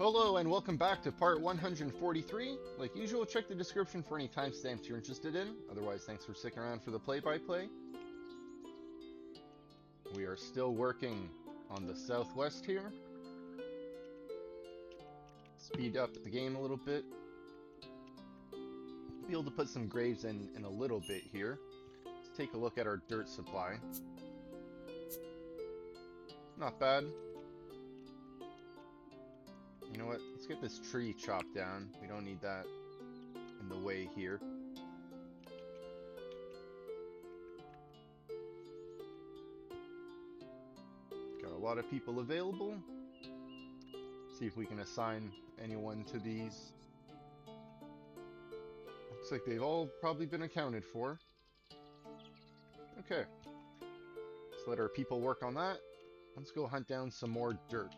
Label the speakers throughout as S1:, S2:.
S1: Hello and welcome back to part 143. Like usual, check the description for any timestamps you're interested in. Otherwise, thanks for sticking around for the play-by-play. We are still working on the southwest here. Speed up the game a little bit. Be able to put some graves in a little bit here. Let's take a look at our dirt supply. Not bad. You know what? Let's get this tree chopped down. We don't need that in the way here. Got a lot of people available. See if we can assign anyone to these. Looks like they've all probably been accounted for. Okay. Let's let our people work on that. Let's go hunt down some more dirt.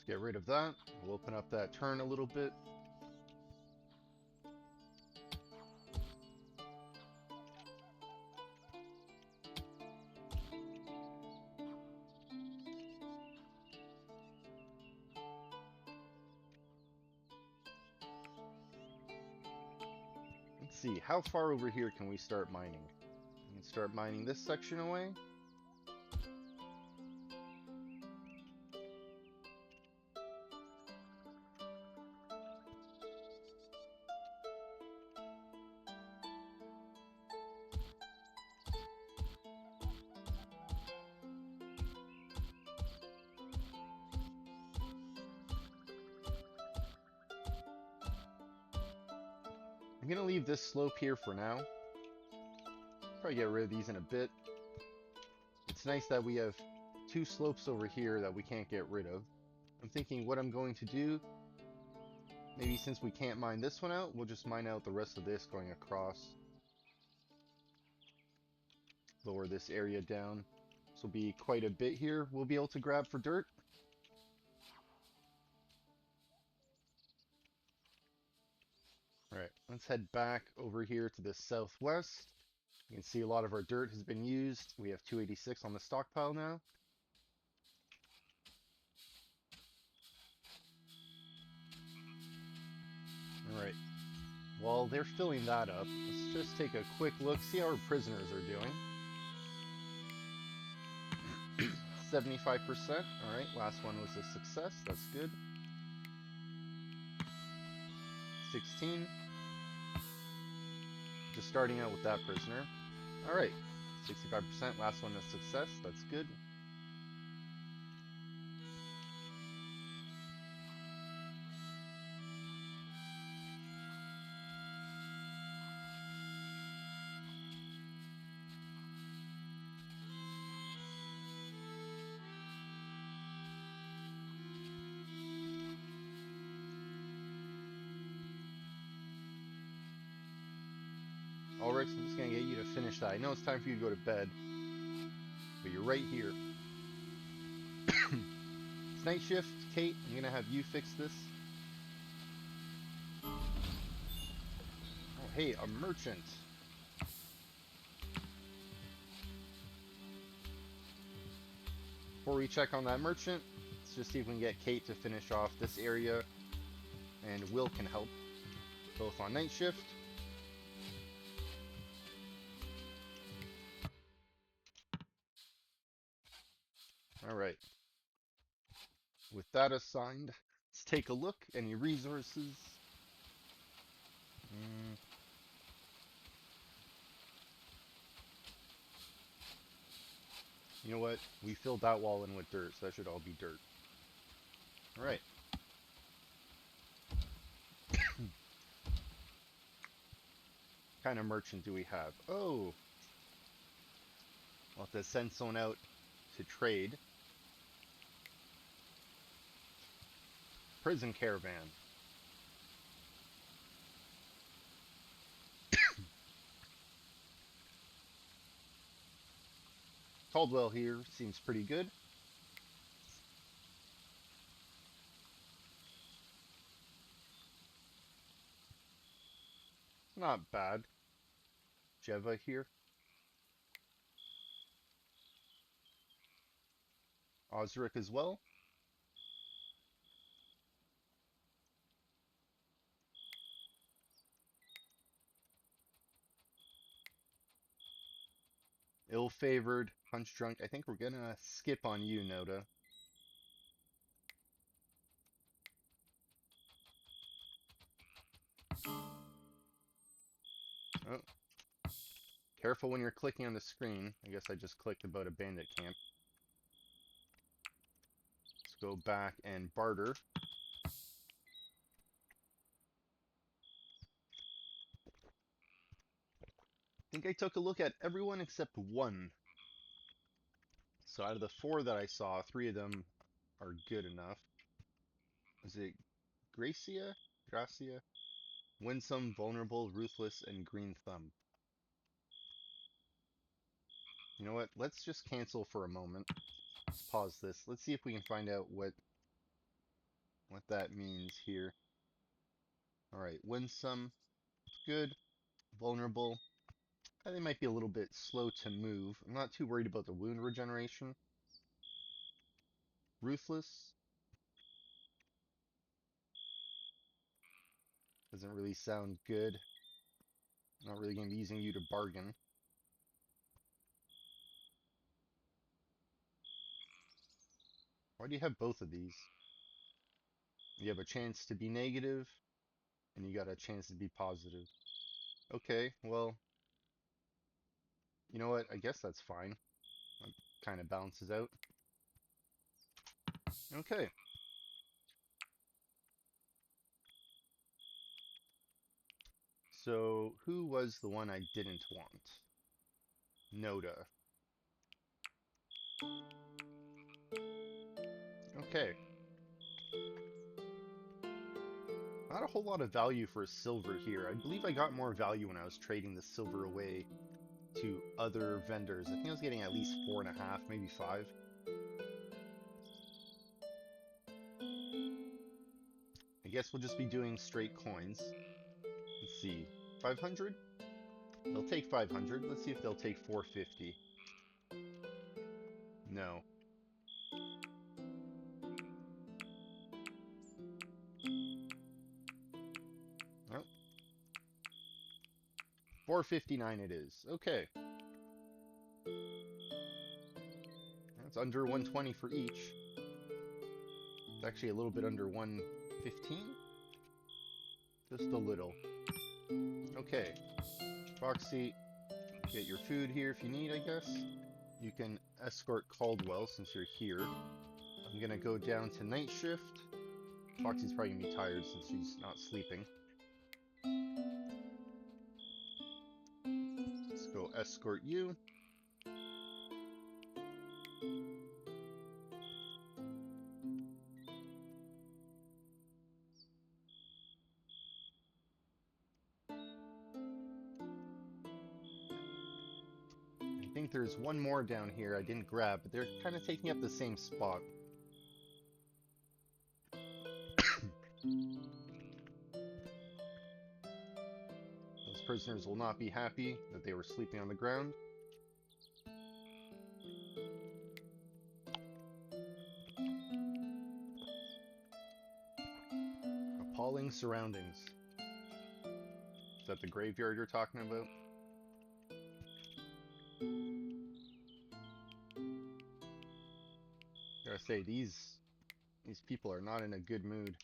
S1: Get rid of that. We'll open up that turn a little bit. Let's see, how far over here can we start mining? We can start mining this section away. I'm gonna leave this slope here for now. Probably get rid of these in a bit. It's nice that we have two slopes over here that we can't get rid of. I'm thinking what I'm going to do, maybe since we can't mine this one out, we'll just mine out the rest of this going across. Lower this area down. This will be quite a bit here we'll be able to grab for dirt. Alright, let's head back over here to the southwest. You can see a lot of our dirt has been used. We have 286 on the stockpile now. Alright, while they're filling that up, let's just take a quick look, see how our prisoners are doing. 75%. Alright, last one was a success, that's good. 16. Just starting out with that prisoner. Alright, 65%, last one a success, that's good. Alright, so I'm just gonna get you to finish that. I know it's time for you to go to bed, but you're right here. It's night shift, Kate. I'm gonna have you fix this. Oh, hey, a merchant. Before we check on that merchant, let's just see if we can get Kate to finish off this area, and Will can help, both on night shift. Alright. With that assigned, let's take a look. Any resources? You know what? We filled that wall in with dirt, so that should all be dirt. Alright. What kind of merchant do we have? Oh! We'll have to send someone out to trade. Prison caravan. Caldwell here seems pretty good. Not bad. Jeva here. Osric as well. Ill-favored, punch drunk. I think we're gonna skip on you, Noda. Oh, careful when you're clicking on the screen. I guess I just clicked about a bandit camp. Let's go back and barter. I think I took a look at everyone except one. So out of the 4 that I saw, 3 of them are good enough. Is it Gracia? Gracia? Winsome, Vulnerable, Ruthless, and Green Thumb. You know what? Let's just cancel for a moment. Let's pause this. Let's see if we can find out what that means here. Alright, Winsome, good. Vulnerable. I think they might be a little bit slow to move. I'm not too worried about the wound regeneration. Ruthless. Doesn't really sound good. Not really going to be using you to bargain. Why do you have both of these? You have a chance to be negative, and you got a chance to be positive. Okay, well, you know what? I guess that's fine. That kind of balances out. Okay. So, who was the one I didn't want? Noda. Okay. Not a whole lot of value for a silver here. I believe I got more value when I was trading the silver away to other vendors. I think I was getting at least 4.5, maybe 5. I guess we'll just be doing straight coins. Let's see. 500? They'll take 500. Let's see if they'll take 450. No. Oh. 459 it is. Okay. That's under 120 for each. It's actually a little bit under 115. Just a little. Okay. Foxy, get your food here if you need, I guess. You can escort Caldwell since you're here. I'm gonna go down to night shift. Foxy's probably gonna be tired since she's not sleeping. Let's go escort you. I think there's one more down here I didn't grab, but they're kind of taking up the same spot. Those prisoners will not be happy that they were sleeping on the ground. Appalling surroundings. Is that the graveyard you're talking about? Gotta say, these people are not in a good mood.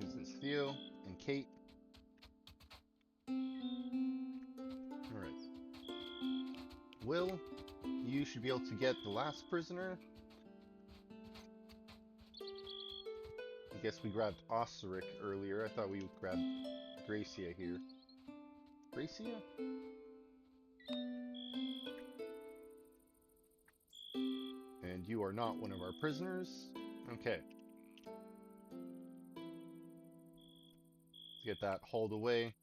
S1: This is Theo and Kate. Alright. Will, you should be able to get the last prisoner. I guess we grabbed Osric earlier. I thought we would grab Gracia here. Gracia? And you are not one of our prisoners. Okay. get that hauled away.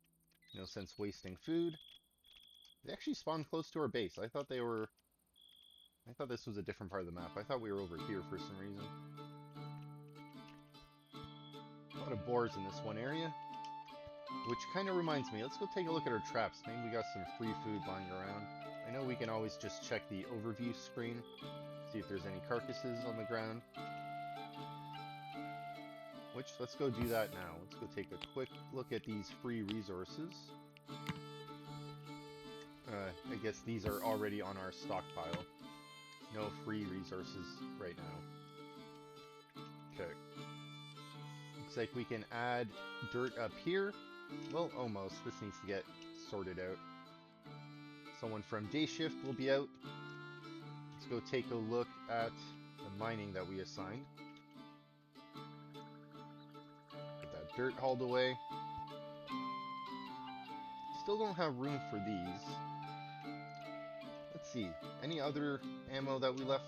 S1: No sense wasting food. They actually spawned close to our base. I thought this was a different part of the map. I thought we were over here for some reason. A lot of boars in this one area. Which kind of reminds me, let's go take a look at our traps. Maybe we got some free food lying around. I know we can always just check the overview screen, see if there's any carcasses on the ground. Which, let's go do that now. Let's go take a quick look at these free resources. I guess these are already on our stockpile. No free resources right now. Okay. Looks like we can add dirt up here. Well, almost. This needs to get sorted out. Someone from day shift will be out. Let's go take a look at the mining that we assigned. Get that dirt hauled away. Still don't have room for these. Let's see. Any other ammo that we left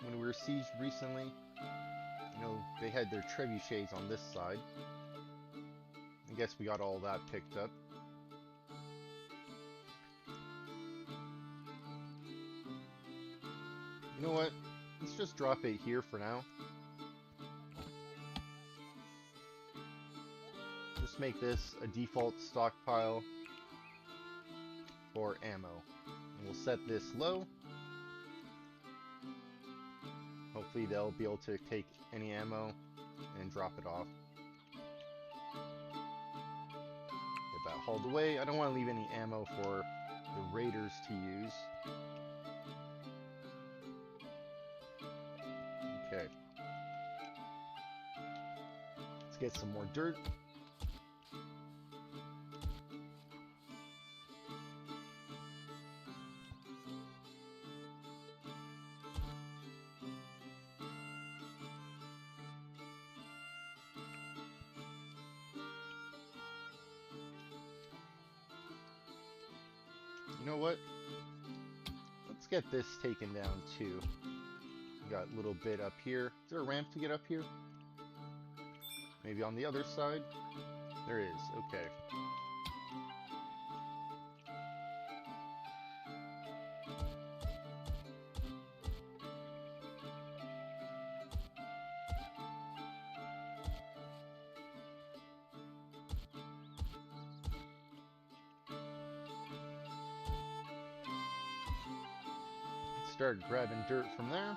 S1: when we were sieged recently? You know, they had their trebuchets on this side. I guess we got all that picked up. You know what? Let's just drop it here for now. Just make this a default stockpile for ammo. And we'll set this low. Hopefully they'll be able to take any ammo and drop it off. Get that hauled away. I don't want to leave any ammo for the raiders to use. Okay. Let's get some more dirt. You know what? Let's get this taken down too. We got a little bit up here. Is there a ramp to get up here? Maybe on the other side? There is. Okay. Start grabbing dirt from there.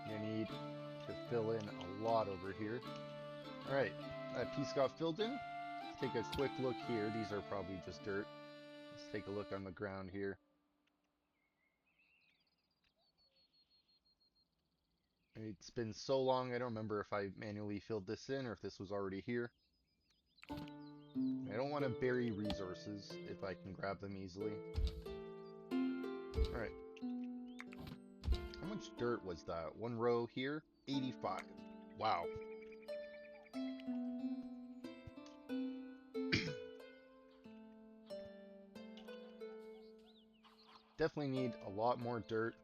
S1: You need to fill in a lot over here. Alright, that piece got filled in. Let's take a quick look here. These are probably just dirt. Let's take a look on the ground here. It's been so long, I don't remember if I manually filled this in or if this was already here. I don't want to bury resources if I can grab them easily. Alright. How much dirt was that? One row here? 85. Wow. Definitely need a lot more dirt.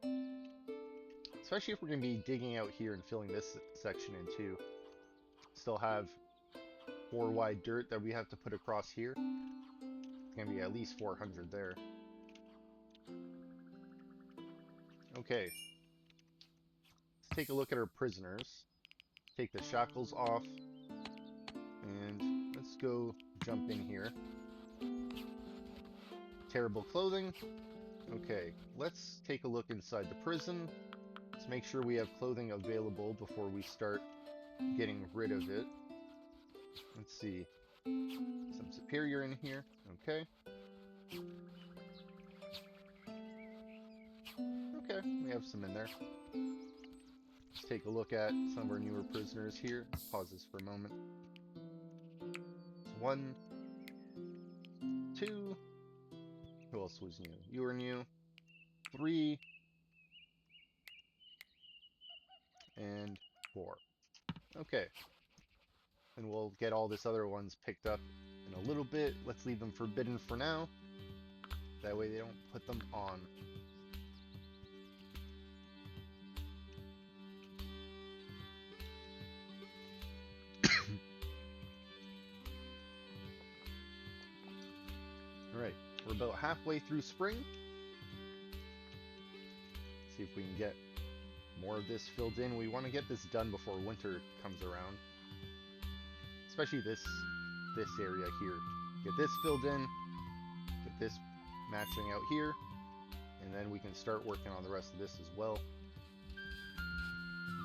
S1: Especially if we're going to be digging out here and filling this section in too. Still have 4 wide dirt that we have to put across here. It's going to be at least 400 there. Okay. Let's take a look at our prisoners. Take the shackles off. And let's go jump in here. Terrible clothing. Okay, let's take a look inside the prison. Let's make sure we have clothing available before we start getting rid of it. Let's see. Some superior in here. Okay. Okay, we have some in there. Let's take a look at some of our newer prisoners here. Let's pause this for a moment. 1, 2. Who else was new? You were new. 3. And 4. Okay. And we'll get all this other ones picked up in a little bit. Let's leave them forbidden for now. That way they don't put them on. Alright, we're about halfway through spring. See if we can get more of this filled in. We want to get this done before winter comes around. Especially this area here. Get this filled in, get this matching out here, and then we can start working on the rest of this as well.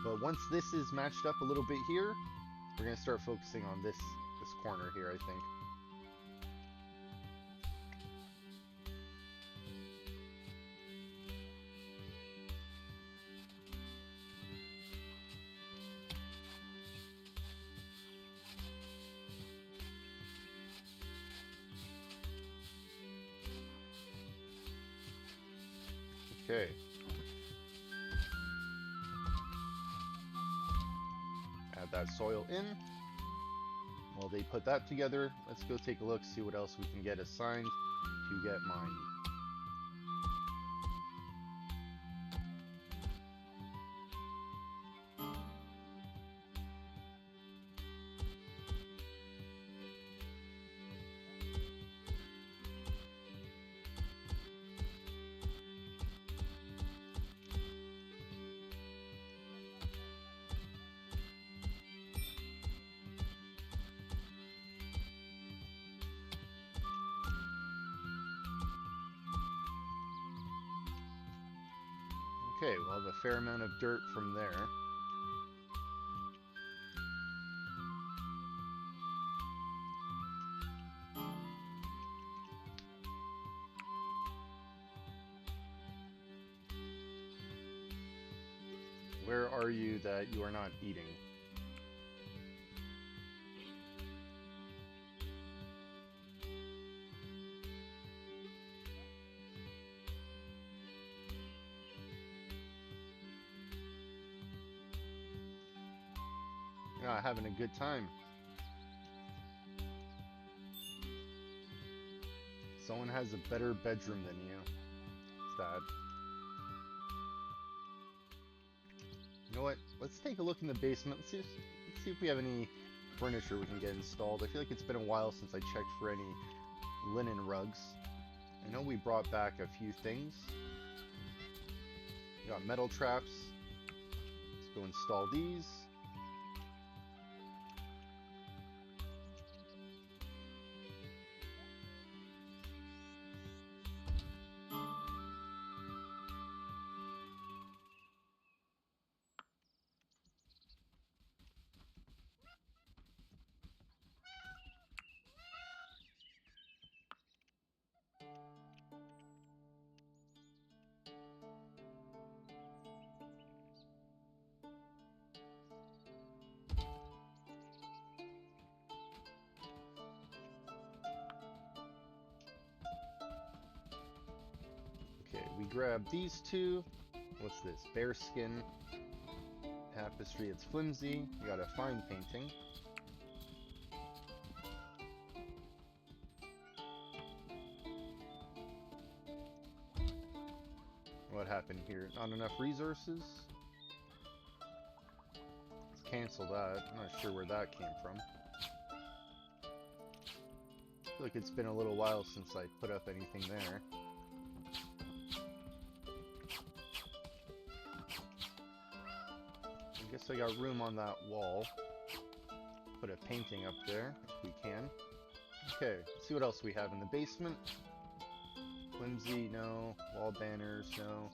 S1: But once this is matched up a little bit here, we're going to start focusing on this corner here, I think. Okay. Add that soil in. While they put that together, let's go take a look, see what else we can get assigned to get mined. Okay, we'll have a fair amount of dirt from there. Where are you that you are not eating? You're not having a good time. Someone has a better bedroom than you. Sad. You know what? Let's take a look in the basement. Let's see if we have any furniture we can get installed. I feel like it's been a while since I checked for any linen rugs. I know we brought back a few things. We got metal traps. Let's go install these. Okay, we grab these two. What's this? Bearskin tapestry. It's flimsy. We got a fine painting. What happened here? Not enough resources? Let's cancel that. I'm not sure where that came from. I feel like it's been a little while since I put up anything there. I guess I got room on that wall. Put a painting up there if we can. Okay, let's see what else we have in the basement. Flimsy, no. Wall banners, no.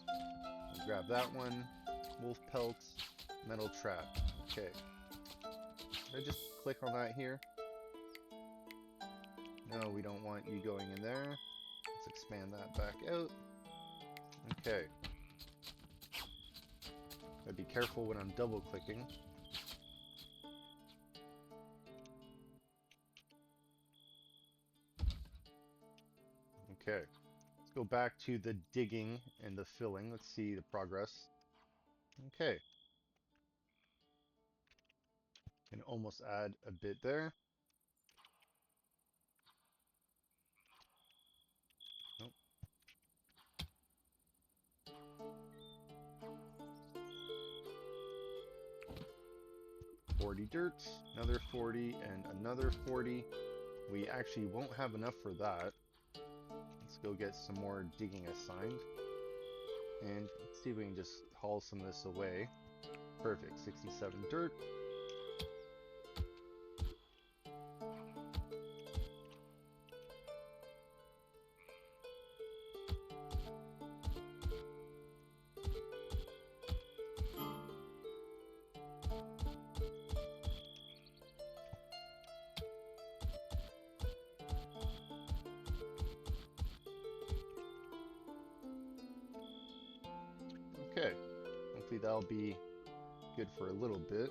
S1: We'll grab that one. Wolf pelts, metal trap. Okay. Should I just click on that here? No, we don't want you going in there. Let's expand that back out. Okay. Gotta be careful when I'm double clicking. Okay. Let's go back to the digging and the filling. Let's see the progress. Okay. Can almost add a bit there. Nope. 40 dirt, another 40, and another 40. We actually won't have enough for that. Let's go get some more digging assigned. And let's see if we can just haul some of this away. Perfect, 67 dirt. Okay, hopefully that'll be good for a little bit.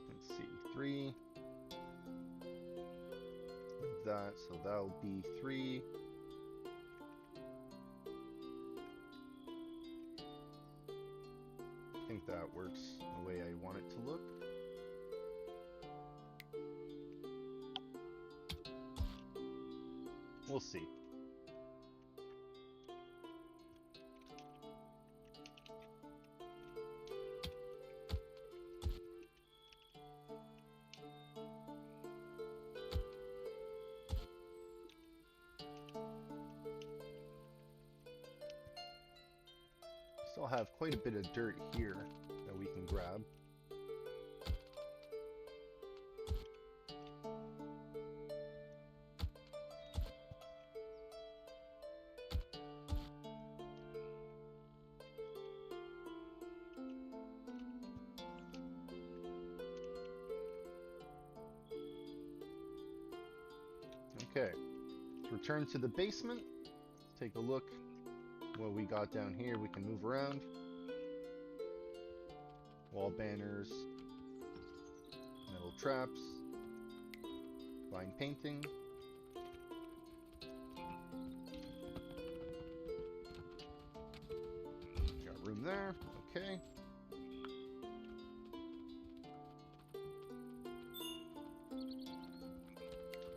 S1: Let's see, 3. Like that, so that'll be 3. I think that works the way I want it to look. We'll see. Still have quite a bit of dirt here that we can grab. Okay, let's return to the basement. Let's take a look what we got down here. We can move around. Wall banners, metal traps, fine painting. Got room there, okay.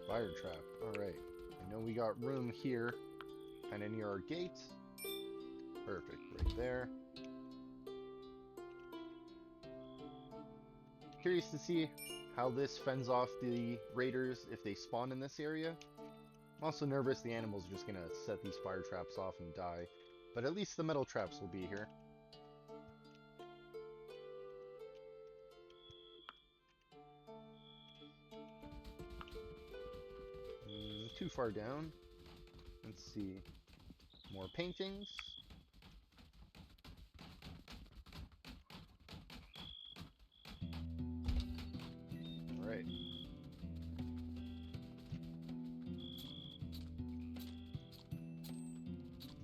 S1: Fire trap, alright. I know we got room here, kind of near our gate. Perfect, right there. Curious to see how this fends off the raiders if they spawn in this area. I'm also nervous the animals are just gonna set these fire traps off and die, but at least the metal traps will be here. Too far down. Let's see. More paintings. Alright.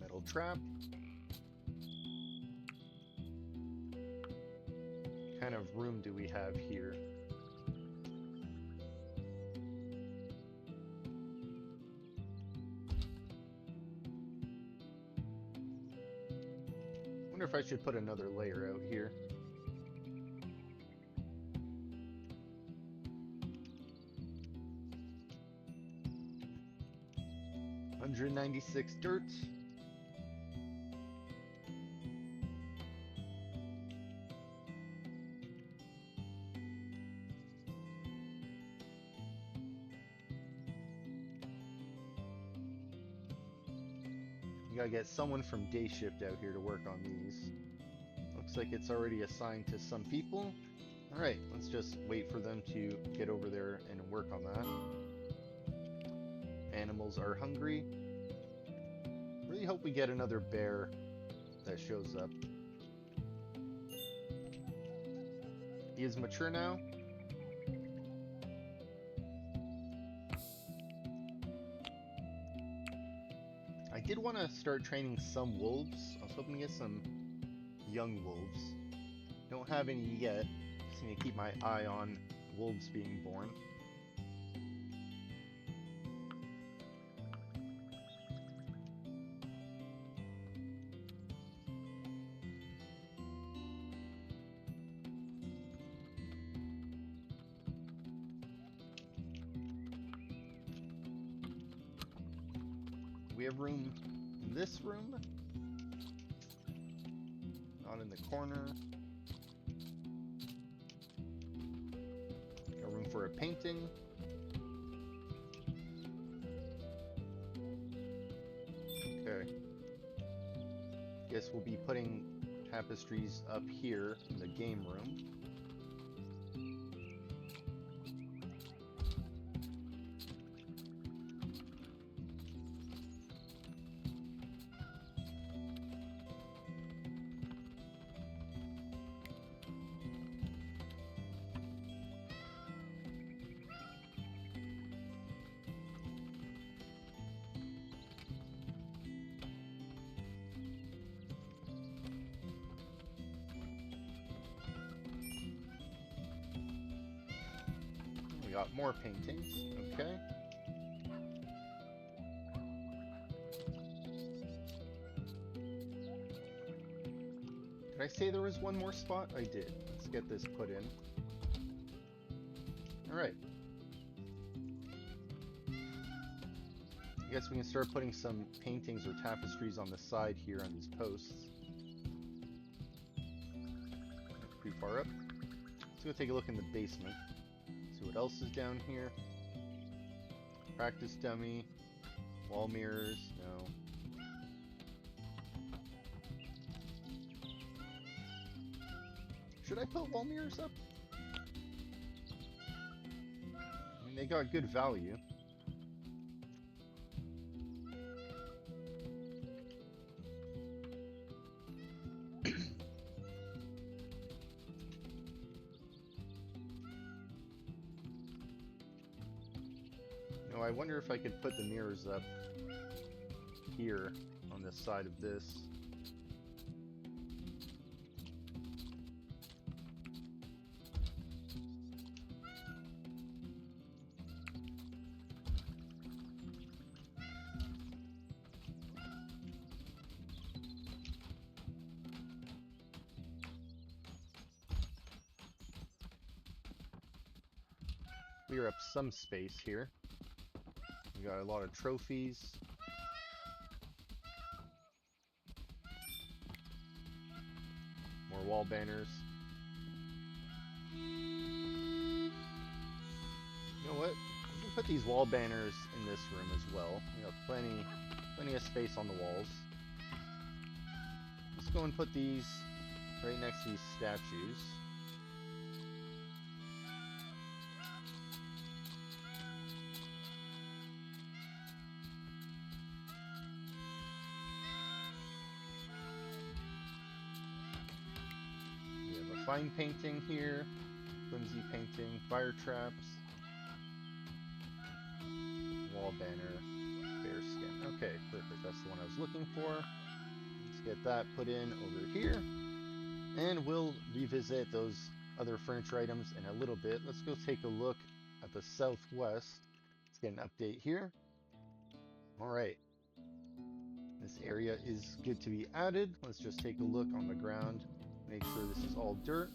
S1: Metal trap. What kind of room do we have here? I wonder if I should put another layer out here. $196 dirt. You gotta get someone from day shift out here to work on these. Looks like it's already assigned to some people. Alright, let's just wait for them to get over there and work on that. Animals are hungry. Really hope we get another bear that shows up. He is mature now. I did want to start training some wolves. I was hoping to get some young wolves. Don't have any yet. Just need to keep my eye on wolves being born. we have room in this room? Not in the corner. Got room for a painting. Okay. Guess we'll be putting tapestries up here in the game room. We got more paintings, okay. Did I say there was one more spot? I did. Let's get this put in. Alright. I guess we can start putting some paintings or tapestries on the side here on these posts. Pretty far up. Let's go take a look in the basement. See what else is down here. Practice dummy. Wall mirrors. No. Should I put wall mirrors up? I mean, they got good value. No, I wonder if I could put the mirrors up here on this side of this. Clear up some space here. We got a lot of trophies. More wall banners. You know what? We can put these wall banners in this room as well. We got plenty of space on the walls. Let's go and put these right next to these statues. Fine painting here, flimsy painting, fire traps, wall banner, bear skin. Okay, perfect. That's the one I was looking for. Let's get that put in over here, and we'll revisit those other furniture items in a little bit. Let's go take a look at the southwest. Let's get an update here. All right. This area is good to be added. Let's just take a look on the ground. Make sure this is all dirt.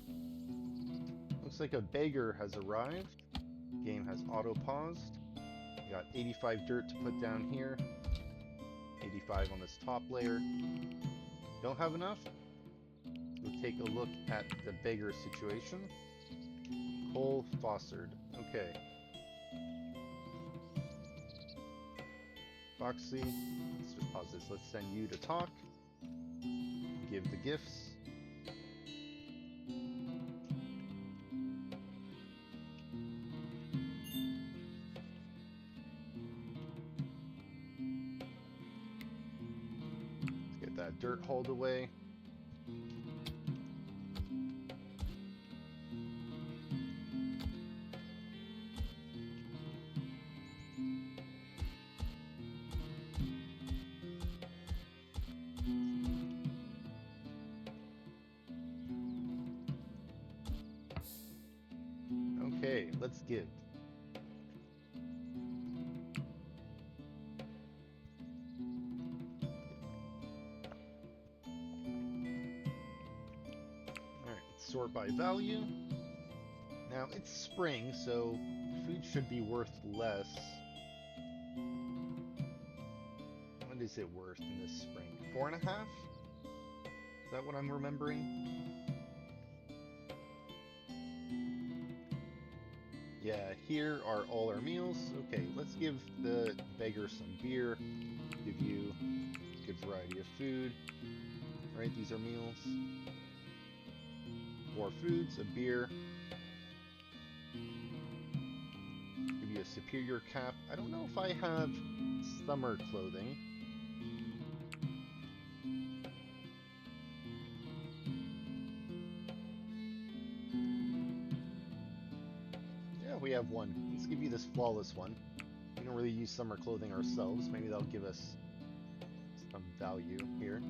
S1: Looks like a beggar has arrived. Game has auto-paused. We got 85 dirt to put down here. 85 on this top layer. Don't have enough? We'll take a look at the beggar situation. Cole Fossard. Okay. Foxy. Let's just pause this. Let's send you to talk. Give the gifts. That dirt hauled away. Okay, let's give. Sort by value. Now it's spring, so food should be worth less. When is it worth in this spring? 4.5? Is that what I'm remembering? Yeah, here are all our meals. Okay, let's give the beggar some beer. Give you a good variety of food. Right, these are meals. 4 foods, a beer. Give you a superior cap. I don't know if I have summer clothing. Yeah, we have one. Let's give you this flawless one. We don't really use summer clothing ourselves. Maybe that'll give us some value here.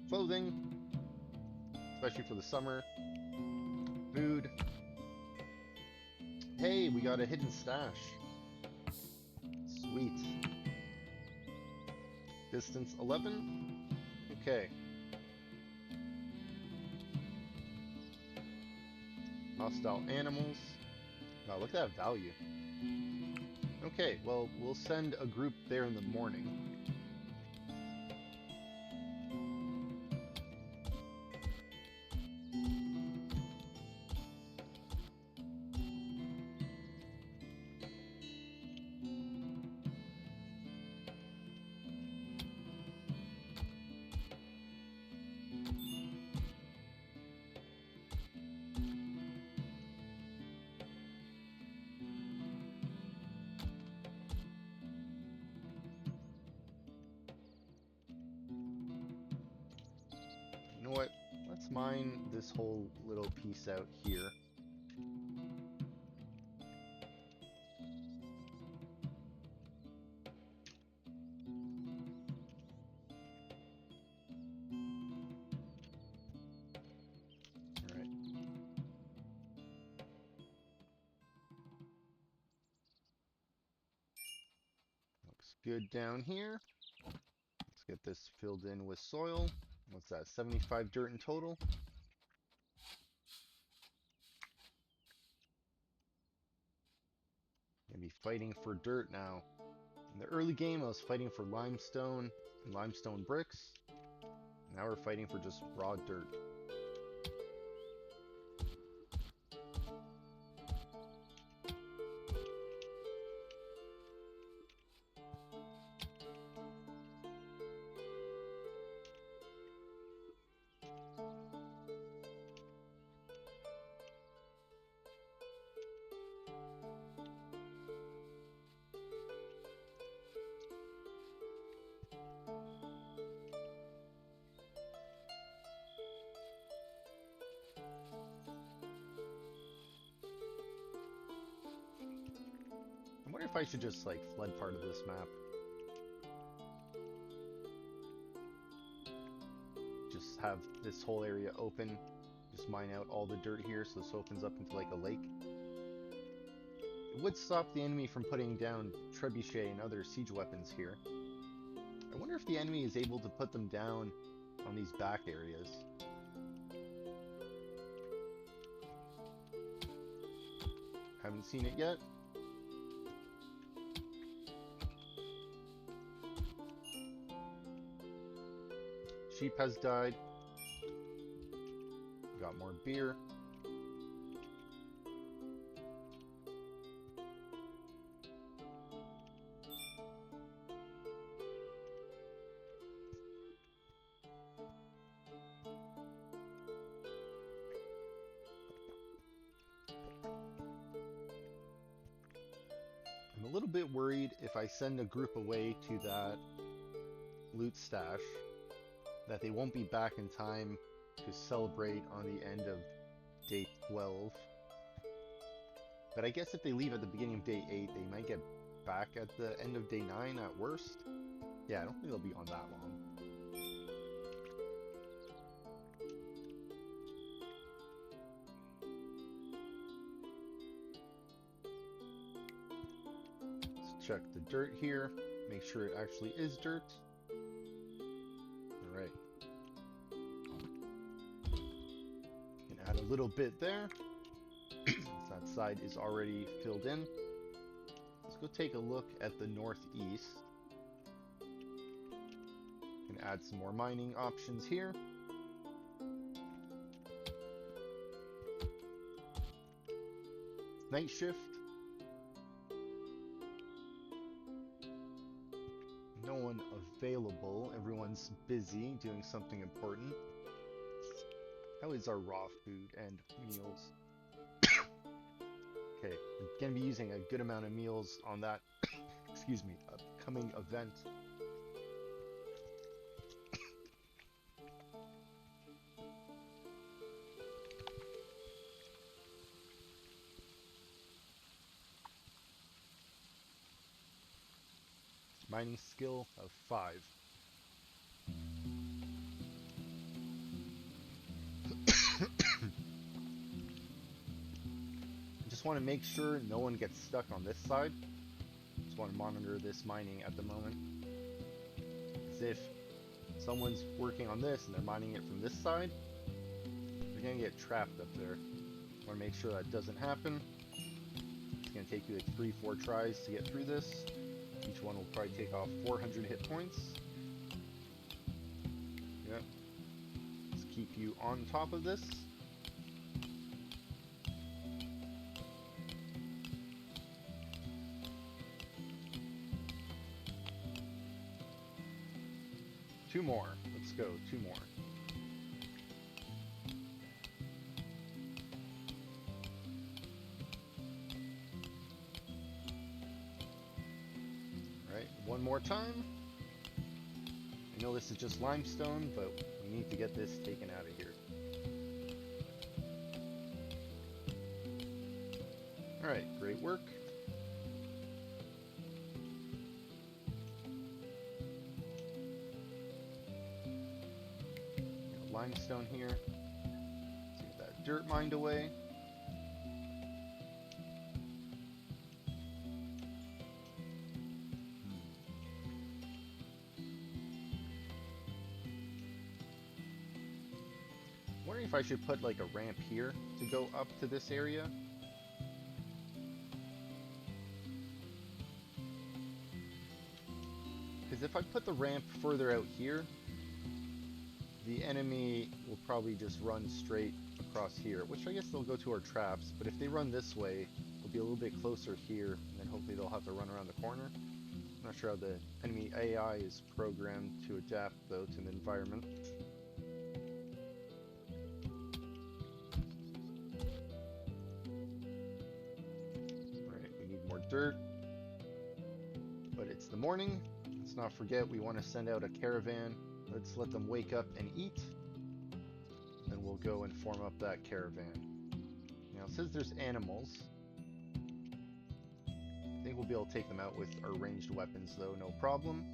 S1: Clothing, especially for the summer. Food. Hey, we got a hidden stash. Sweet. Distance 11? Okay. Hostile animals. Wow, look at that value. Okay, well, we'll send a group there in the morning. You know what? Let's mine this whole little piece out here. Alright. Looks good down here. Let's get this filled in with soil. What's that? 75 dirt in total. Gonna be fighting for dirt now. In the early game, I was fighting for limestone and limestone bricks. Now we're fighting for just raw dirt. I wonder if I should just, like, flood part of this map. Just have this whole area open. Just mine out all the dirt here so this opens up into, like, a lake. It would stop the enemy from putting down trebuchet and other siege weapons here. I wonder if the enemy is able to put them down on these back areas. Haven't seen it yet. Sheep has died. Got more beer. I'm a little bit worried if I send a group away to that loot stash that they won't be back in time to celebrate on the end of day 12. But I guess if they leave at the beginning of day 8, they might get back at the end of day 9 at worst. Yeah, I don't think they'll be on that long. Let's check the dirt here, make sure it actually is dirt. Alright. Can add a little bit there. That side is already filled in. Let's go take a look at the northeast. Can add some more mining options here. Night shift. No one available. Everyone's busy doing something important. How is our raw food and meals? Okay, we're going to be using a good amount of meals on that, excuse me, upcoming event. Mining skill of 5. Just want to make sure no one gets stuck on this side. Just want to monitor this mining at the moment. As if someone's working on this and they're mining it from this side, they're going to get trapped up there. Want to make sure that doesn't happen. It's going to take you like 3-4 tries to get through this. Each one will probably take off 400 hit points. Yep. Just keep you on top of this. Two more. Let's go. 2 more. Alright, one more time. I know this is just limestone, but we need to get this taken out of here. Alright, great work. Limestone here. Let's get that dirt mined away. Wondering if I should put like a ramp here to go up to this area. Because if I put the ramp further out here, the enemy will probably just run straight across here, which I guess they'll go to our traps, but if they run this way, they'll be a little bit closer here, and then hopefully they'll have to run around the corner. I'm not sure how the enemy AI is programmed to adapt, though, to the environment. Alright, we need more dirt, but it's the morning. Let's not forget we want to send out a caravan. Let's let them wake up and eat. Then we'll go and form up that caravan. Now it says there's animals. I think we'll be able to take them out with our ranged weapons though, no problem.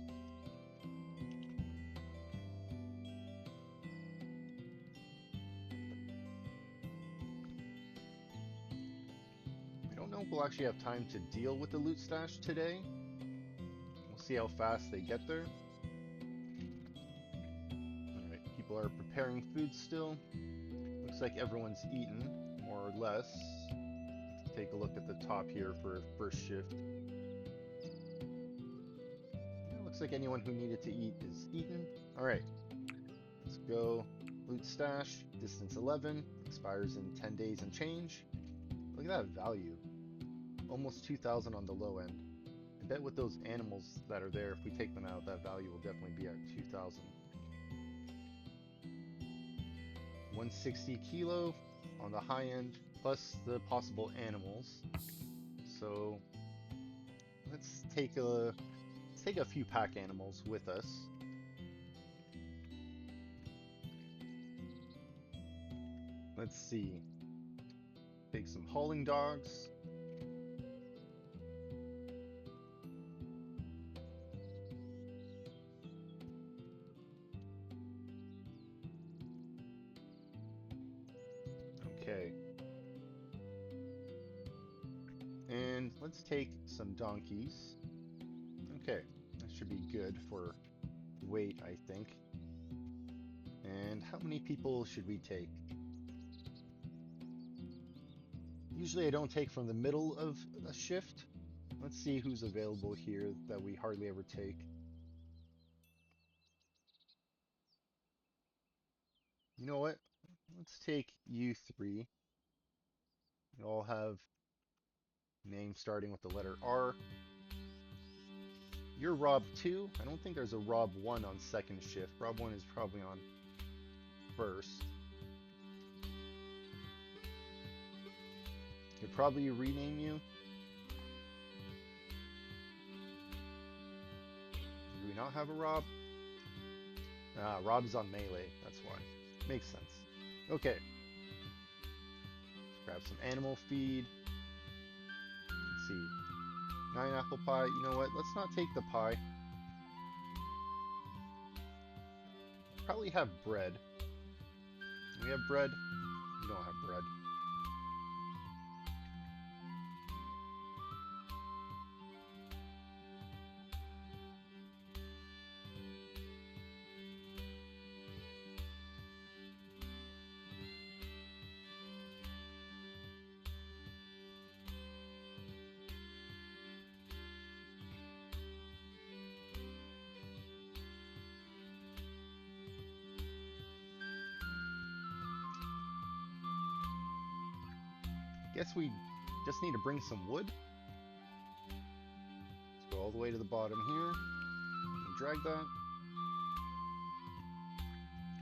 S1: I don't know if we'll actually have time to deal with the loot stash today. We'll see how fast they get there. People are preparing food still. Looks like everyone's eaten, more or less. Take a look at the top here for first shift. It looks like anyone who needed to eat is eaten. Alright, let's go. Loot stash, distance 11, expires in 10 days and change. Look at that value. Almost 2,000 on the low end. I bet with those animals that are there, if we take them out, that value will definitely be at 2,000. 160 kilo on the high end, plus the possible animals. So let's take a few pack animals with us. Let's see. Take some hauling dogs. Okay. And let's take some donkeys. Okay, that should be good for weight, I think. And how many people should we take? Usually I don't take from the middle of a shift. Let's see who's available here that we hardly ever take. You know what? Let's take you three. You all have names starting with the letter R. You're Rob 2. I don't think there's a Rob 1 on second shift. Rob 1 is probably on first. Could probably rename you. Do we not have a Rob? Ah, Rob's on melee. That's why. Makes sense. Okay. Let's grab some animal feed. Let's see. 9 apple pie. You know what? Let's not take the pie. Probably have bread. Do we have bread? We don't have bread. Guess we just need to bring some wood. Let's go all the way to the bottom here. And drag that.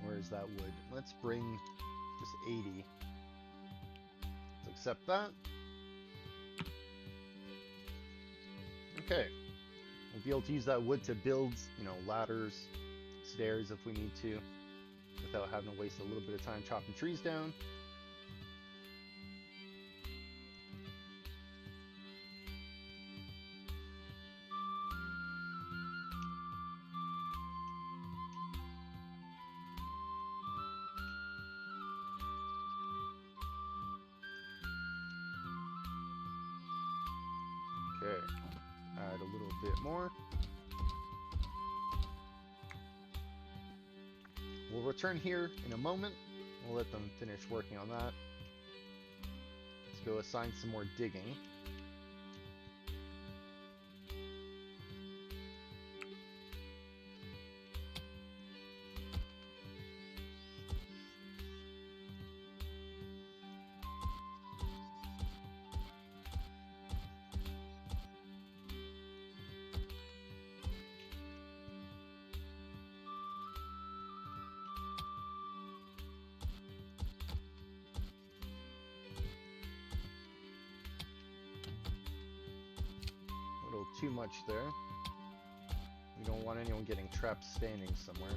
S1: Where is that wood? Let's bring just 80. Let's accept that. Okay. We'll be able to use that wood to build, ladders, stairs if we need to, without having to waste a little bit of time chopping trees down. Okay, add a little bit more. We'll return here in a moment. We'll let them finish working on that. Let's go assign some more digging. Too much there. We don't want anyone getting trapped standing somewhere.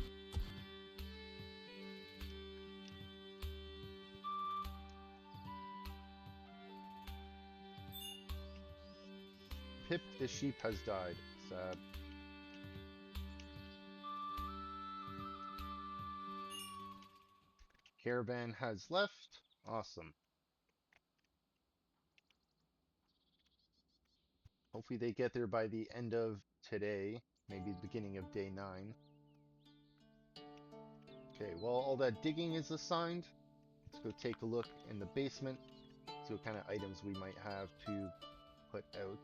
S1: Pip the sheep has died. Sad. Caravan has left. Awesome. Hopefully they get there by the end of today, maybe the beginning of day 9. Okay, well, all that digging is assigned. Let's go take a look in the basement, see what kind of items we might have to put out.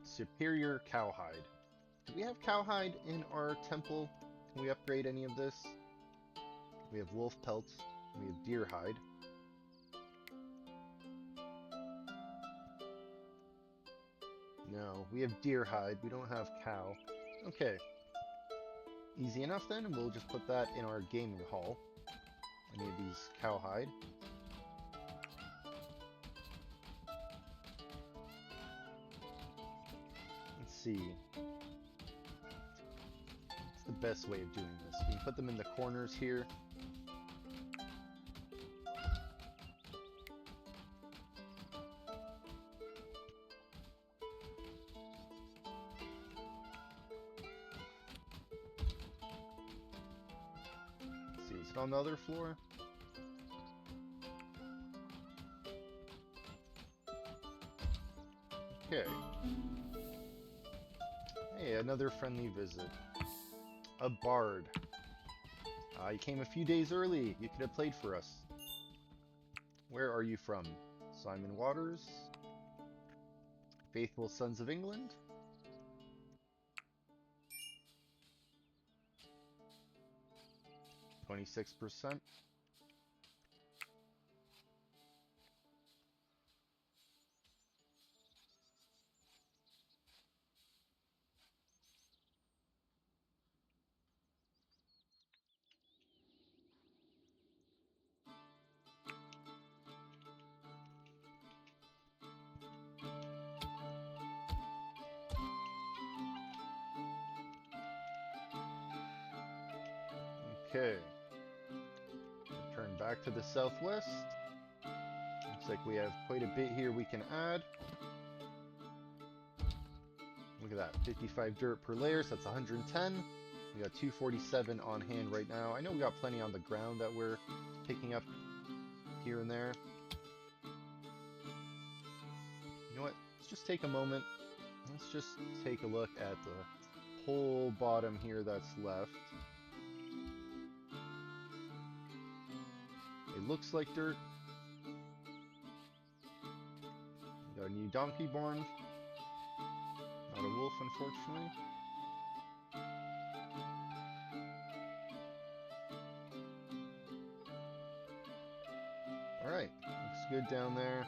S1: Superior cowhide. Do we have cowhide in our temple? Can we upgrade any of this? We have wolf pelts. We have deer hide. No, we have deer hide. We don't have cow. Okay. Easy enough then, and we'll just put that in our gaming hall. Any of these cowhide. Let's see. What's the best way of doing this? We can put them in the corners here. Is it on the other floor? Okay. Hey, another friendly visit. A bard. You came a few days early. You could have played for us. Where are you from? Simon Waters. Faithful Sons of England. 26%. Okay. Turn back to the southwest. Looks like we have quite a bit here we can add. Look at that, 55 dirt per layer, so that's 110. We got 247 on hand right now. I know we got plenty on the ground that we're picking up here and there. You know what? Let's just take a moment. Let's just take a look at the whole bottom here that's left. It looks like dirt. We got a new donkey born. Not a wolf, unfortunately. Alright, looks good down there.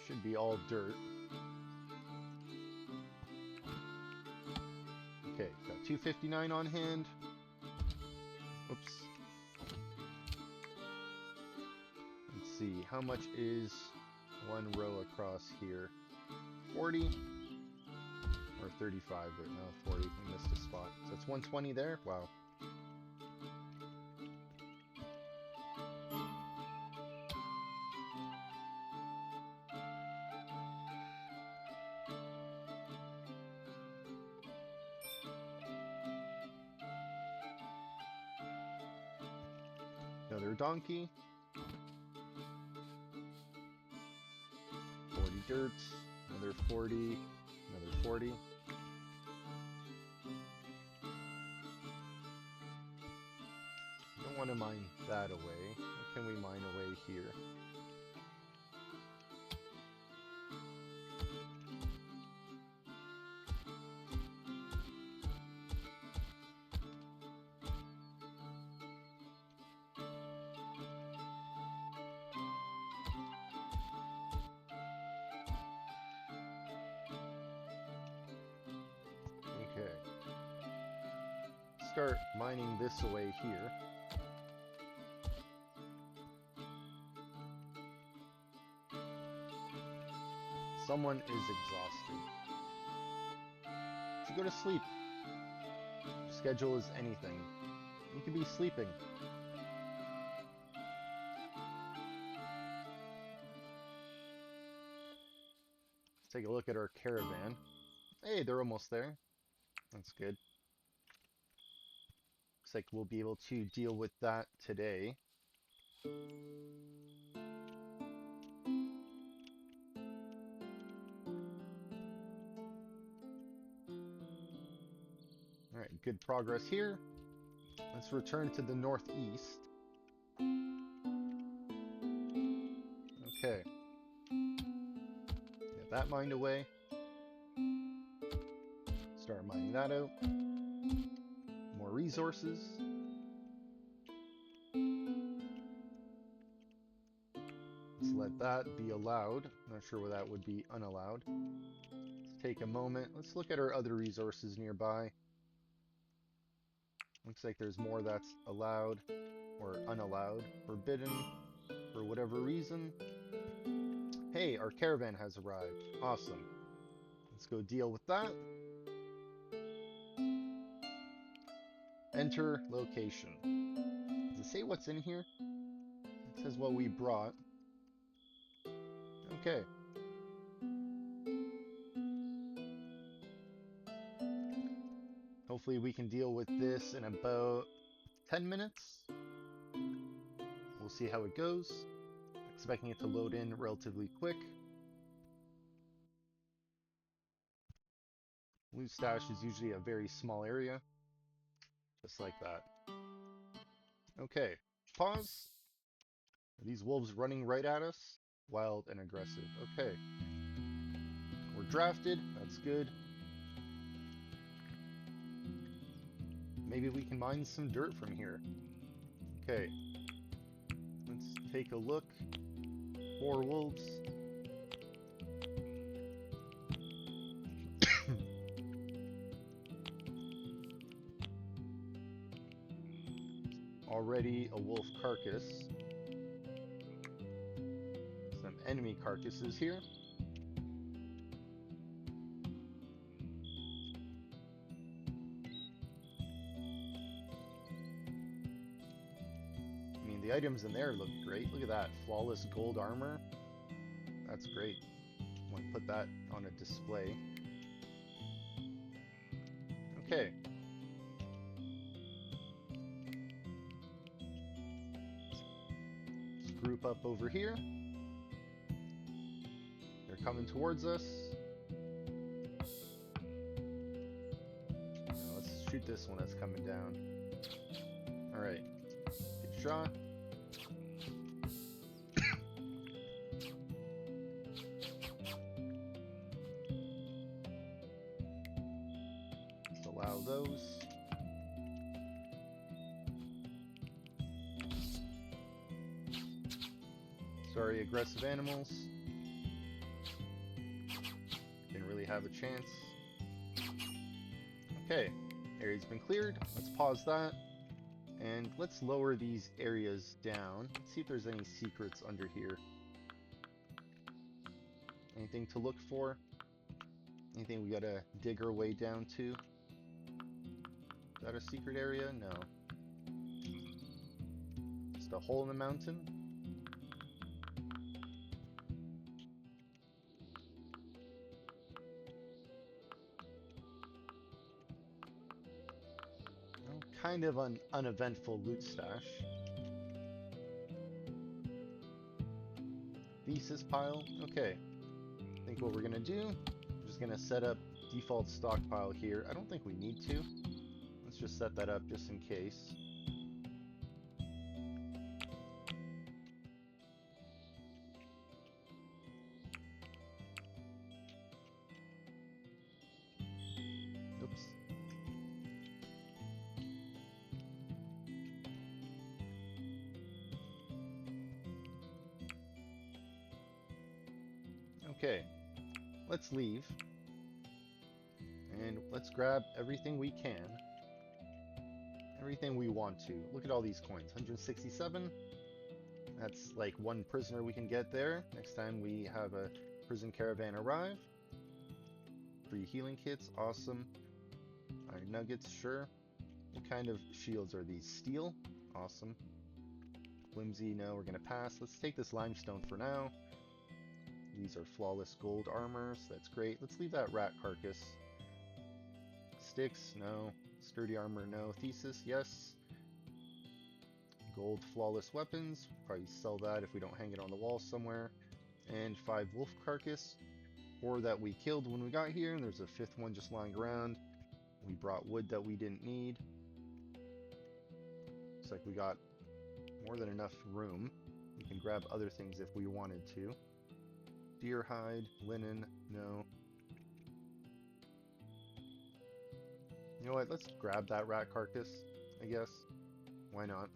S1: Should be all dirt. Okay, got 259 on hand. Oops. Let's see, how much is one row across here? 40? Or 35, but no, 40. We missed a spot. So that's 120 there? Wow. Another donkey. 40 dirt. Another 40. Another 40. Don't want to mine that away. What can we mine away here? Okay. Start mining this away here. Someone is exhausted. Should go to sleep. Schedule is anything. You could be sleeping. Let's take a look at our caravan. Hey, they're almost there. That's good. Looks like we'll be able to deal with that today. Alright, good progress here. Let's return to the northeast. Okay. Get that mined away. Start mining that out. More resources. Let's let that be allowed. Not sure where that would be unallowed. Let's take a moment. Let's look at our other resources nearby. Looks like there's more that's allowed or unallowed, forbidden for whatever reason. Hey, our caravan has arrived. Awesome. Let's go deal with that. Enter location. Does it say what's in here? It says what we brought. Okay. Hopefully we can deal with this in about 10 minutes. We'll see how it goes. Expecting it to load in relatively quick. Loot stash is usually a very small area. Just like that. Okay, pause. Are these wolves running right at us? Wild and aggressive. Okay. We're drafted. That's good. Maybe we can mine some dirt from here. Okay. Let's take a look. 4 wolves. Already a wolf carcass. Some enemy carcasses here. I mean, the items in there look great. Look at that. Flawless gold armor. That's great. I want to put that on a display. Okay. Let's group up over here. They're coming towards us. Now let's shoot this one that's coming down. Alright. Good shot. Let's allow those. Sorry, aggressive animals. Didn't really have a chance. Okay, area's been cleared. Let's pause that. And let's lower these areas down. Let's see if there's any secrets under here. Anything to look for? Anything we gotta dig our way down to? Is that a secret area? No. Just a hole in the mountain? Kind of an uneventful loot stash. Thesis pile. Okay. I think what we're gonna do, I'm just gonna set up default stockpile here. I don't think we need to. Let's just set that up just in case. Oops. Okay, let's leave. And let's grab everything we can. Everything we want to. Look at all these coins. 167. That's like 1 prisoner we can get there. Next time we have a prison caravan arrive. Free healing kits. Awesome. Iron nuggets. Sure. What kind of shields are these? Steel. Awesome. Flimsy. No, we're going to pass. Let's take this limestone for now. These are flawless gold armor, so that's great. Let's leave that rat carcass. Sticks, no. Sturdy armor, no. Thesis, yes. Gold flawless weapons. Probably sell that if we don't hang it on the wall somewhere. And 5 wolf carcass. 4 that we killed when we got here, and there's a 5th one just lying around. We brought wood that we didn't need. Looks like we got more than enough room. We can grab other things if we wanted to. Deer hide, linen, no. You know what, let's grab that rat carcass, I guess. Why not?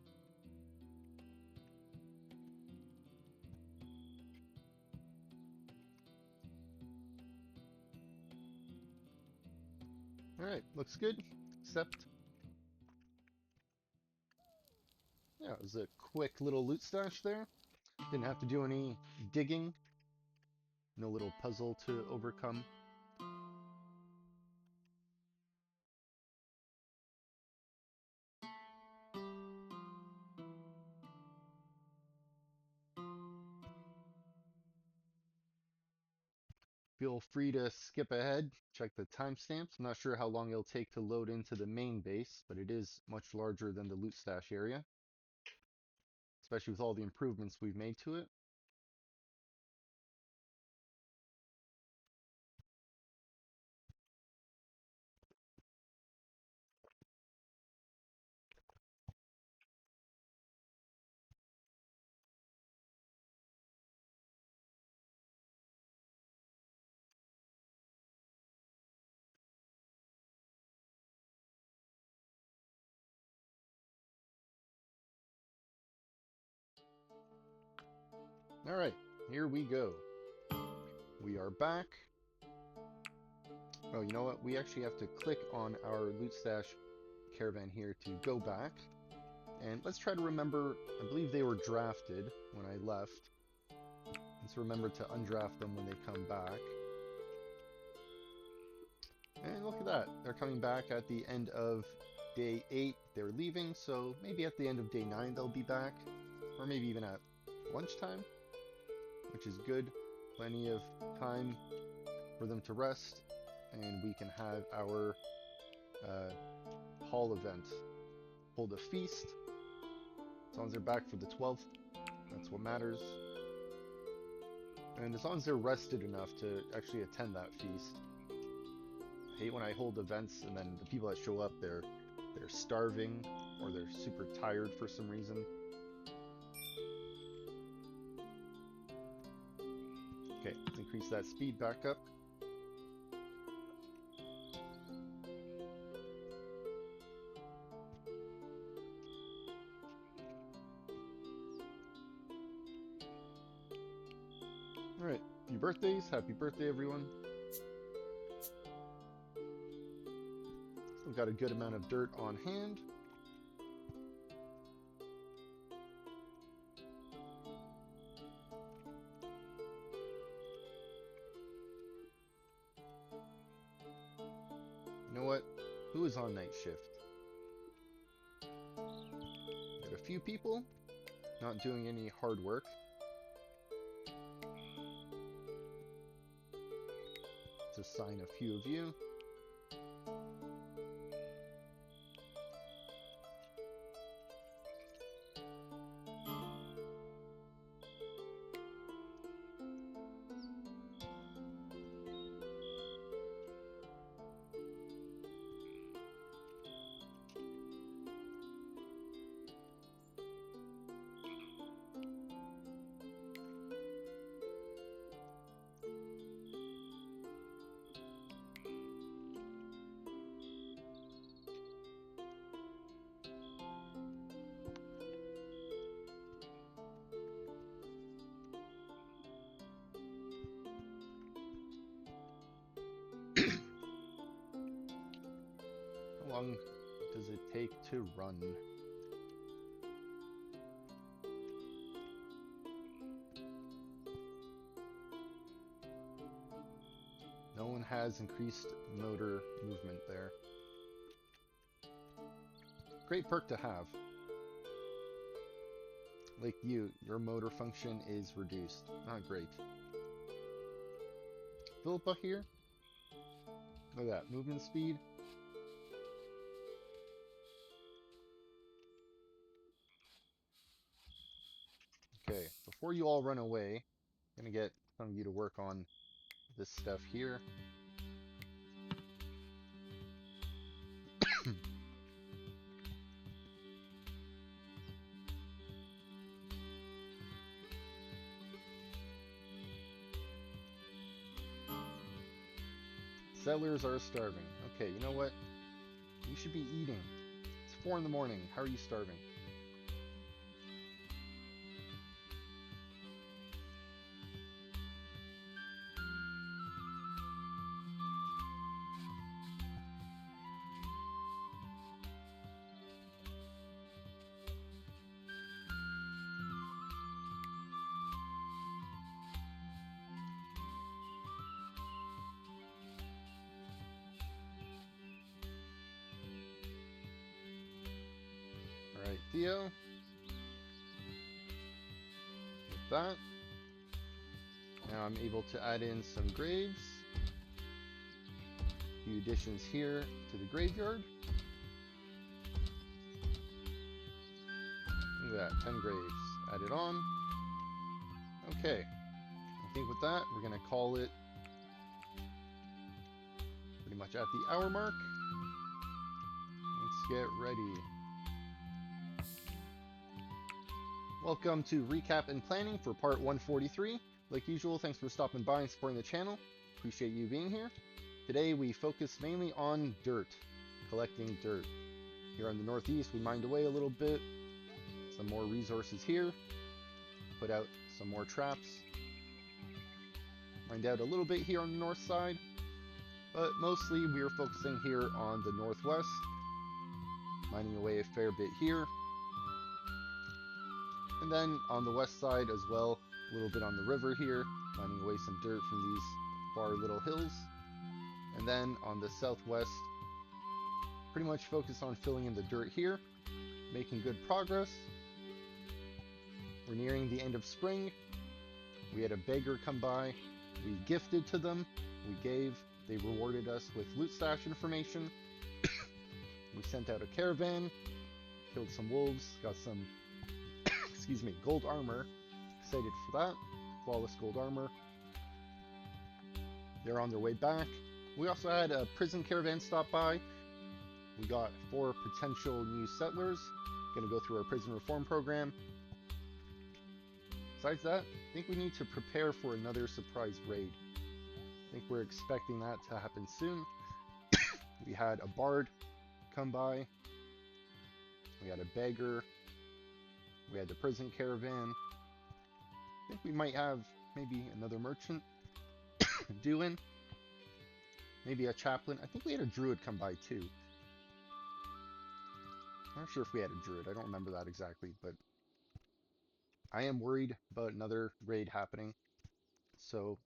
S1: Alright, looks good, except... yeah, it was a quick little loot stash there. Didn't have to do any digging. No little puzzle to overcome. Feel free to skip ahead, check the timestamps. I'm not sure how long it'll take to load into the main base, but it is much larger than the loot stash area, especially with all the improvements we've made to it. Alright, here we go. We are back. Oh, you know what? We actually have to click on our loot stash caravan here to go back. And let's try to remember, I believe they were drafted when I left. Let's remember to undraft them when they come back. And look at that. They're coming back at the end of day 8. They're leaving, so maybe at the end of day 9 they'll be back. Or maybe even at lunchtime, which is good. Plenty of time for them to rest. And we can have our hall event. Hold a feast. As long as they're back for the 12th, that's what matters. And as long as they're rested enough to actually attend that feast. I hate when I hold events and then the people that show up, they're starving or they're super tired for some reason. Okay, let's increase that speed back up. Alright, few birthdays. Happy birthday, everyone. Still got a good amount of dirt on hand. You know what? Who is on night shift? Got a few people not doing any hard work. Let's assign a few of you. How long does it take to run? No one has increased motor movement there. Great perk to have. Like you, your motor function is reduced. Not great. Philippa here. Look at that, movement speed. Okay, before you all run away, I'm gonna get some of you to work on this stuff here. Settlers are starving. Okay, you know what? You should be eating. It's 4 in the morning. How are you starving? Alright, Theo. With that. Now I'm able to add in some graves. A few additions here to the graveyard. Look at that, 10 graves added on. Okay. I think with that, we're going to call it pretty much at the hour mark. Let's get ready. Welcome to Recap and Planning for part 143. Like usual, thanks for stopping by and supporting the channel. Appreciate you being here. Today we focus mainly on dirt, collecting dirt. Here on the northeast we mined away a little bit. Some more resources here. Put out some more traps. Mined out a little bit here on the north side, but mostly we are focusing here on the northwest, mining away a fair bit here. And then on the west side as well, a little bit on the river here, mining away some dirt from these far little hills. And then on the southwest, pretty much focus on filling in the dirt here, making good progress. We're nearing the end of spring. We had a beggar come by. We gifted to them. We gave. They rewarded us with loot stash information. We sent out a caravan, killed some wolves, got some, excuse me, gold armor. Excited for that. Flawless gold armor. They're on their way back. We also had a prison caravan stop by. We got 4 potential new settlers. Gonna go through our prison reform program. Besides that, I think we need to prepare for another surprise raid. I think we're expecting that to happen soon. We had a bard come by. We had a beggar. We had the prison caravan. I think we might have maybe another merchant due in. Maybe a chaplain. I think we had a druid come by too. I'm not sure if we had a druid. I don't remember that exactly, but I am worried about another raid happening. So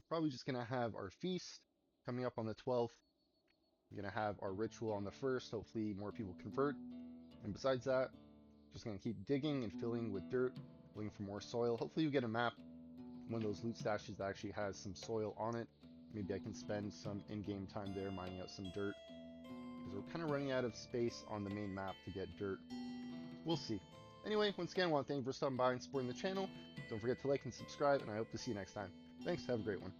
S1: probably just going to have our feast coming up on the 12th. We're going to have our ritual on the 1st. Hopefully more people convert. And besides that, just going to keep digging and filling with dirt, looking for more soil. Hopefully you get a map, one of those loot stashes that actually has some soil on it. Maybe I can spend some in-game time there mining out some dirt, because we're kind of running out of space on the main map to get dirt. We'll see. Anyway, once again, I want to thank you for stopping by and supporting the channel. Don't forget to like and subscribe, and I hope to see you next time. Thanks, have a great one.